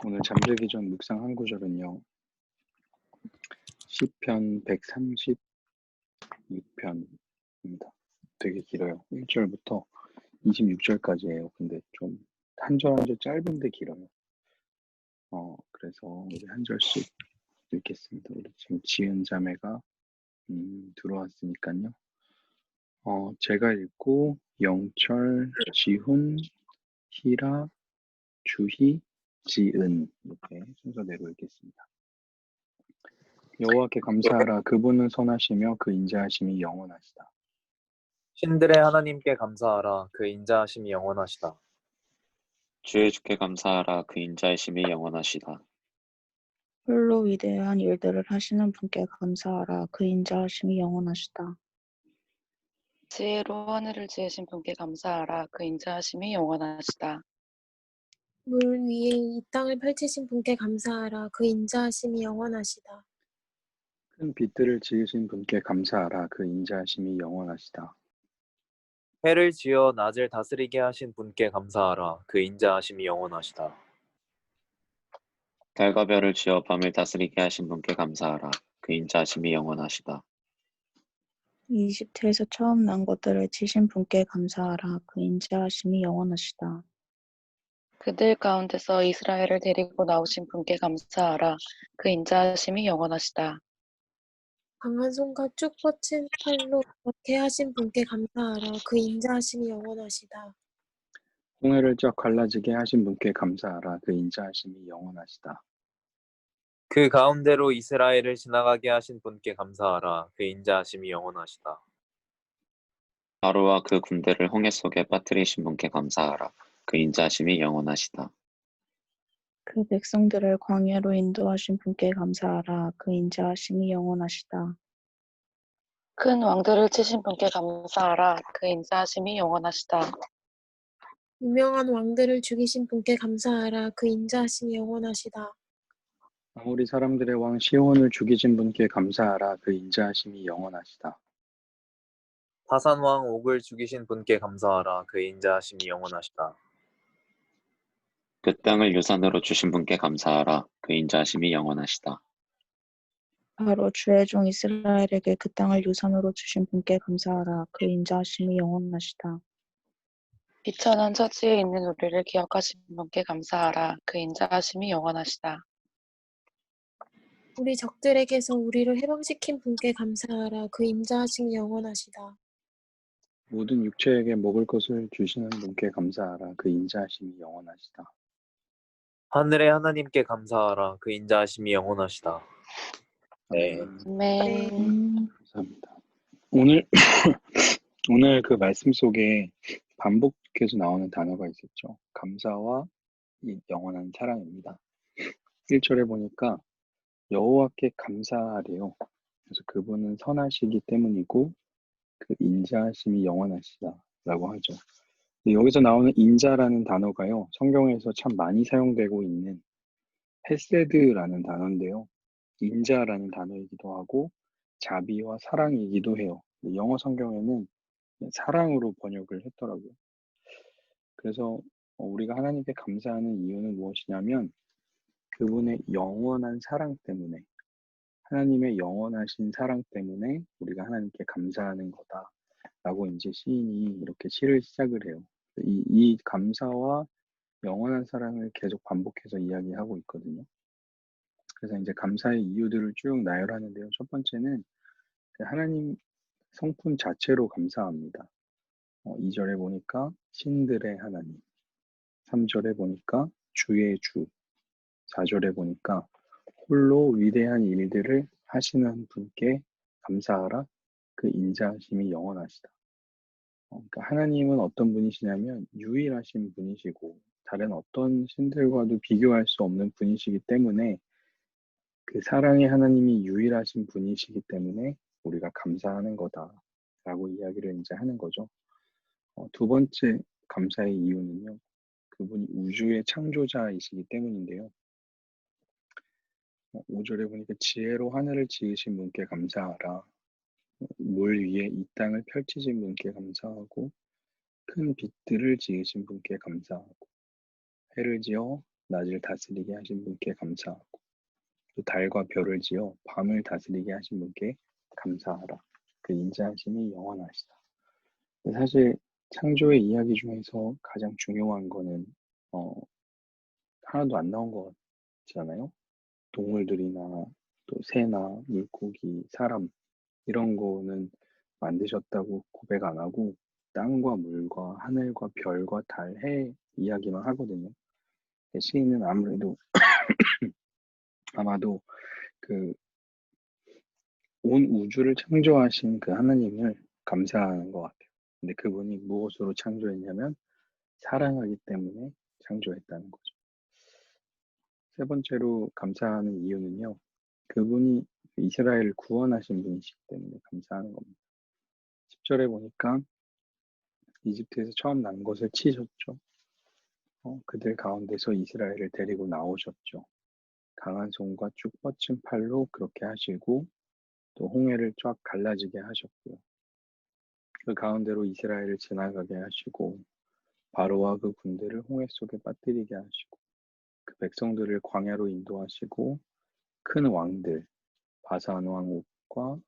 오늘 잠들기 전 묵상 한 구절은요. 시편 136편입니다. 되게 길어요. 1절부터 26절까지예요. 근데 좀 한 절 한 절 짧은데 길어요. 그래서 우리 한 절씩 읽겠습니다. 우리 지금 지은 자매가 들어왔으니까요. 제가 읽고 영철, 지훈, 희라, 주희, 지은 이렇게 순서대로 읽겠습니다. 여호와께 감사하라. 그분은 선하시며 그 인자하심이 영원하시다. 신들의 하나님께 감사하라. 그 인자하심이 영원하시다. 주의 주께 감사하라. 그 인자하심이 영원하시다. 홀로 위대한 일들을 하시는 분께 감사하라. 그 인자하심이 영원하시다. 지혜로 하늘을 지으신 분께 감사하라. 그 인자하심이 영원하시다. 물 위에 이 땅을 펼치신 분께 감사하라. 그 인자하심이 영원하시다. 큰 빛들을 지으신 분께 감사하라. 그 인자하심이 영원하시다. 해를 지어 낮을 다스리게 하신 분께 감사하라. 그 인자하심이 영원하시다. 달과 별을 지어 밤을 다스리게 하신 분께 감사하라. 그 인자하심이 영원하시다. 이집트에서 처음 난 것들을 지신 분께 감사하라. 그 인자하심이 영원하시다. 그들 가운데서 이스라엘을 데리고 나오신 분께 감사하라. 그 인자하심이 영원하시다. 강한 손과 쭉 뻗친 팔로 걷게 하신 분께 감사하라. 그 인자하심이 영원하시다. 홍해를 쫙 갈라지게 하신 분께 감사하라. 그 인자하심이 영원하시다. 그 가운데로 이스라엘을 지나가게 하신 분께 감사하라. 그 인자하심이 영원하시다. 바로와 그 군대를 홍해 속에 빠뜨리신 분께 감사하라. 그 인자하심이 영원하시다. 그 백성들을 광야로 인도하신 분께 감사하라. 그 인자하심이 영원하시다. 큰 왕들을 치신 분께 감사하라. 그 인자하심이 영원하시다. 유명한 왕들을 죽이신 분께 감사하라. 그 인자하심이 영원하시다. 아모리 사람들의 왕 시온을 죽이신 분께 감사하라. 그 인자하심이 영원하시다. 바산 왕 옥을 죽이신 분께 감사하라. 그 인자하심이 영원하시다. 그 땅을 유산으로 주신 분께 감사하라. 그 인자하심이 영원하시다. 바로 주의 종 이스라엘에게 그 땅을 유산으로 주신 분께 감사하라. 그 인자하심이 영원하시다. 비천한 처지에 있는 우리를 기억하신 분께 감사하라. 그 인자하심이 영원하시다. 우리 적들에게서 우리를 해방시킨 분께 감사하라. 그 인자하심이 영원하시다. 모든 육체에게 먹을 것을 주시는 분께 감사하라. 그 인자하심이 영원하시다. 하늘의 하나님께 감사하라. 그 인자하심이 영원하시다. 네. 아멘. 감사합니다. 오늘 그 말씀 속에 반복해서 나오는 단어가 있었죠. 감사와 이 영원한 사랑입니다. 1절에 보니까 여호와께 감사하래요. 그래서 그분은 선하시기 때문이고 그 인자하심이 영원하시다라고 하죠. 여기서 나오는 인자라는 단어가요. 성경에서 참 많이 사용되고 있는 헤세드라는 단어인데요. 인자라는 단어이기도 하고 자비와 사랑이기도 해요. 영어 성경에는 사랑으로 번역을 했더라고요. 그래서 우리가 하나님께 감사하는 이유는 무엇이냐면 그분의 영원한 사랑 때문에 하나님의 영원하신 사랑 때문에 우리가 하나님께 감사하는 거다라고 이제 시인이 이렇게 시를 시작을 해요. 이 감사와 영원한 사랑을 계속 반복해서 이야기하고 있거든요. 그래서 이제 감사의 이유들을 쭉 나열하는데요. 첫 번째는 하나님 성품 자체로 감사합니다. 2절에 보니까 신들의 하나님, 3절에 보니까 주의 주, 4절에 보니까 홀로 위대한 일들을 하시는 분께 감사하라. 그 인자하심이 영원하시다. 그러니까 하나님은 어떤 분이시냐면 유일하신 분이시고 다른 어떤 신들과도 비교할 수 없는 분이시기 때문에 그 사랑의 하나님이 유일하신 분이시기 때문에 우리가 감사하는 거다라고 이야기를 이제 하는 거죠. 두 번째 감사의 이유는요. 그분이 우주의 창조자이시기 때문인데요. 5절에 보니까 지혜로 하늘을 지으신 분께 감사하라. 물 위에 이 땅을 펼치신 분께 감사하고 큰 빛들을 지으신 분께 감사하고 해를 지어 낮을 다스리게 하신 분께 감사하고 또 달과 별을 지어 밤을 다스리게 하신 분께 감사하라. 그 인자하심이 영원하시다. 근데 사실 창조의 이야기 중에서 가장 중요한 거는 하나도 안 나온 것 같잖아요. 동물들이나 또 새나 물고기, 사람 이런 거는 만드셨다고 고백 안 하고 땅과 물과 하늘과 별과 달, 해 이야기만 하거든요. 시인은 아마도 그 온 우주를 창조하신 그 하나님을 감사하는 것 같아요. 근데 그분이 무엇으로 창조했냐면 사랑하기 때문에 창조했다는 거죠. 세 번째로 감사하는 이유는요. 그분이 이스라엘을 구원하신 분이시기 때문에 감사하는 겁니다. 10절에 보니까 이집트에서 처음 난 것을 치셨죠. 그들 가운데서 이스라엘을 데리고 나오셨죠. 강한 손과 쭉 뻗친 팔로 그렇게 하시고 또 홍해를 쫙 갈라지게 하셨고요. 그 가운데로 이스라엘을 지나가게 하시고 바로와 그 군대를 홍해 속에 빠뜨리게 하시고 그 백성들을 광야로 인도하시고 큰 왕들 바산 왕 옥과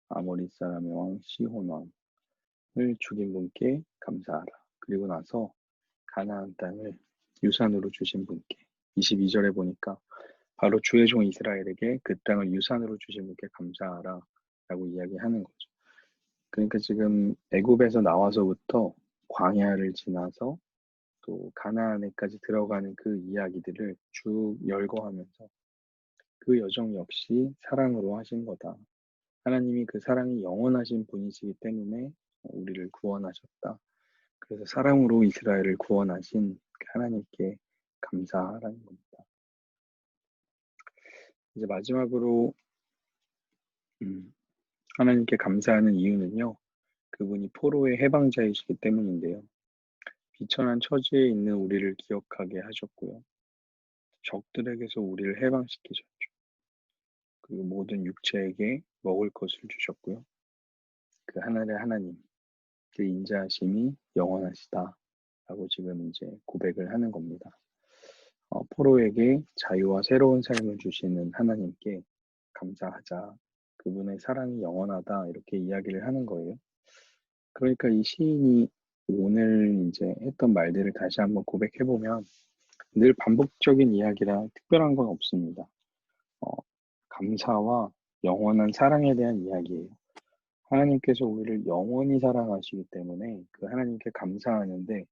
아모리 사람의 왕 시혼 왕을 죽인 분께 감사하라. 그리고 나서 가나안 땅을 유산으로 주신 분께 22절에 보니까 바로 주의 종 이스라엘에게 그 땅을 유산으로 주신 분께 감사하라 라고 이야기하는 거죠. 그러니까 지금 애굽에서 나와서부터 광야를 지나서 또 가나안에까지 들어가는 그 이야기들을 쭉 열거하면서 그 여정 역시 사랑으로 하신 거다. 하나님이 그 사랑이 영원하신 분이시기 때문에 우리를 구원하셨다. 그래서 사랑으로 이스라엘을 구원하신 하나님께 감사하라는 겁니다. 이제 마지막으로 하나님께 감사하는 이유는요. 그분이 포로의 해방자이시기 때문인데요. 비천한 처지에 있는 우리를 기억하게 하셨고요. 적들에게서 우리를 해방시키셨죠. 그리고 모든 육체에게 먹을 것을 주셨고요. 그 하늘의 하나님, 그 인자하심이 영원하시다. 라고 지금 이제 고백을 하는 겁니다. 포로에게 자유와 새로운 삶을 주시는 하나님께 감사하자. 그분의 사랑이 영원하다. 이렇게 이야기를 하는 거예요. 그러니까 이 시인이 오늘 이제 했던 말들을 다시 한번 고백해보면 늘 반복적인 이야기라 특별한 건 없습니다. 감사와 영원한 사랑에 대한 이야기예요. 하나님께서 우리를 영원히 사랑하시기 때문에 그 하나님께 감사하는데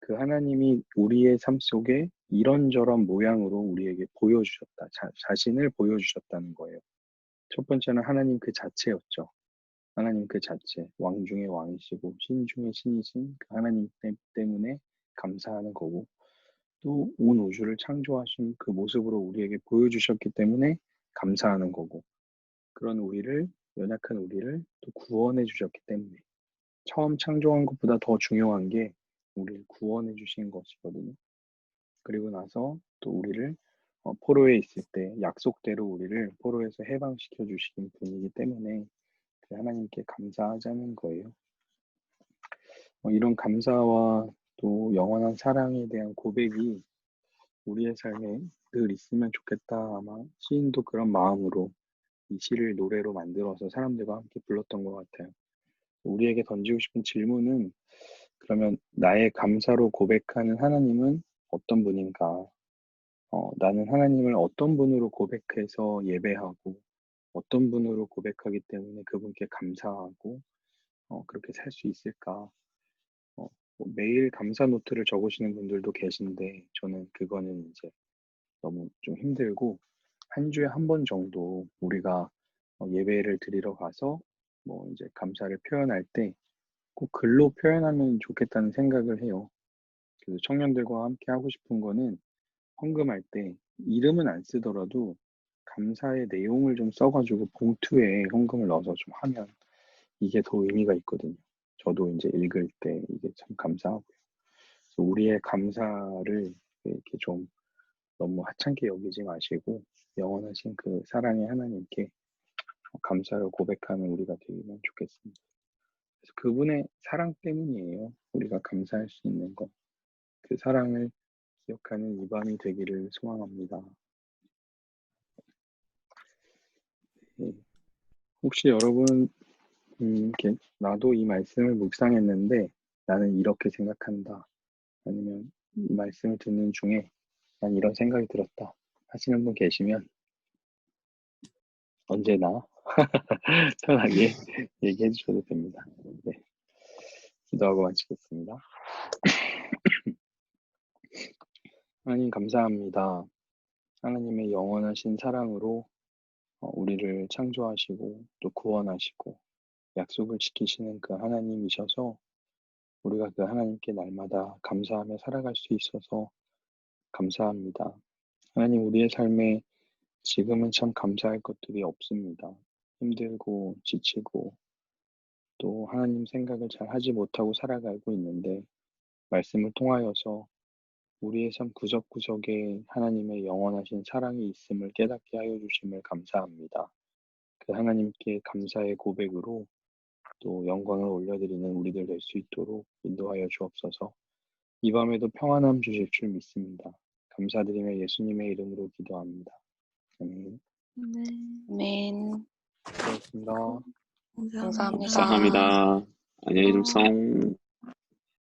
그 하나님이 우리의 삶 속에 이런저런 모양으로 우리에게 보여주셨다. 자신을 보여주셨다는 거예요. 첫 번째는 하나님 그 자체였죠. 하나님 그 자체, 왕 중의 왕이시고 신 중의 신이신 그 하나님 때문에 감사하는 거고 또 온 우주를 창조하신 그 모습으로 우리에게 보여주셨기 때문에 감사하는 거고 그런 우리를 연약한 우리를 또 구원해 주셨기 때문에 처음 창조한 것보다 더 중요한 게 우리를 구원해 주신 것이거든요. 그리고 나서 또 우리를 포로에 있을 때 약속대로 우리를 포로에서 해방시켜 주신 분이기 때문에 그 하나님께 감사하자는 거예요. 이런 감사와 또 영원한 사랑에 대한 고백이 우리의 삶에 늘 있으면 좋겠다. 아마 시인도 그런 마음으로 이 시를 노래로 만들어서 사람들과 함께 불렀던 것 같아요. 우리에게 던지고 싶은 질문은 그러면 나의 감사로 고백하는 하나님은 어떤 분인가? 나는 하나님을 어떤 분으로 고백해서 예배하고 어떤 분으로 고백하기 때문에 그분께 감사하고 그렇게 살 수 있을까? 뭐 매일 감사 노트를 적으시는 분들도 계신데 저는 그거는 이제 너무 좀 힘들고 한 주에 한 번 정도 우리가 예배를 드리러 가서 뭐 이제 감사를 표현할 때 꼭 글로 표현하면 좋겠다는 생각을 해요. 그래서 청년들과 함께 하고 싶은 거는 헌금할 때 이름은 안 쓰더라도 감사의 내용을 좀 써가지고 봉투에 헌금을 넣어서 좀 하면 이게 더 의미가 있거든요. 저도 이제 읽을 때 이게 참 감사하고요. 그래서 우리의 감사를 이렇게 좀 너무 하찮게 여기지 마시고 영원하신 그 사랑의 하나님께 감사를 고백하는 우리가 되면 좋겠습니다. 그래서 그분의 사랑 때문이에요. 우리가 감사할 수 있는 것. 그 사랑을 기억하는 이 밤이 되기를 소망합니다. 네. 혹시 여러분 나도 이 말씀을 묵상했는데 나는 이렇게 생각한다. 아니면 이 말씀을 듣는 중에 난 이런 생각이 들었다 하시는 분 계시면 언제나 편하게 얘기해 주셔도 됩니다. 네. 기도하고 마치겠습니다. 하나님 감사합니다. 하나님의 영원하신 사랑으로 우리를 창조하시고 또 구원하시고 약속을 지키시는 그 하나님이셔서 우리가 그 하나님께 날마다 감사하며 살아갈 수 있어서 감사합니다. 하나님, 우리의 삶에 지금은 참 감사할 것들이 없습니다. 힘들고 지치고 또 하나님 생각을 잘 하지 못하고 살아가고 있는데 말씀을 통하여서 우리의 삶 구석구석에 하나님의 영원하신 사랑이 있음을 깨닫게 하여 주심을 감사합니다. 그 하나님께 감사의 고백으로 또 영광을 올려드리는 우리들 될 수 있도록 인도하여 주옵소서. 이 밤에도 평안함 주실 줄 믿습니다. 감사드리며 예수님의 이름으로 기도합니다. 아멘. 네. 아멘. 고맙습니다. 감사합니다. 감사합니다. 안녕히 주무세요.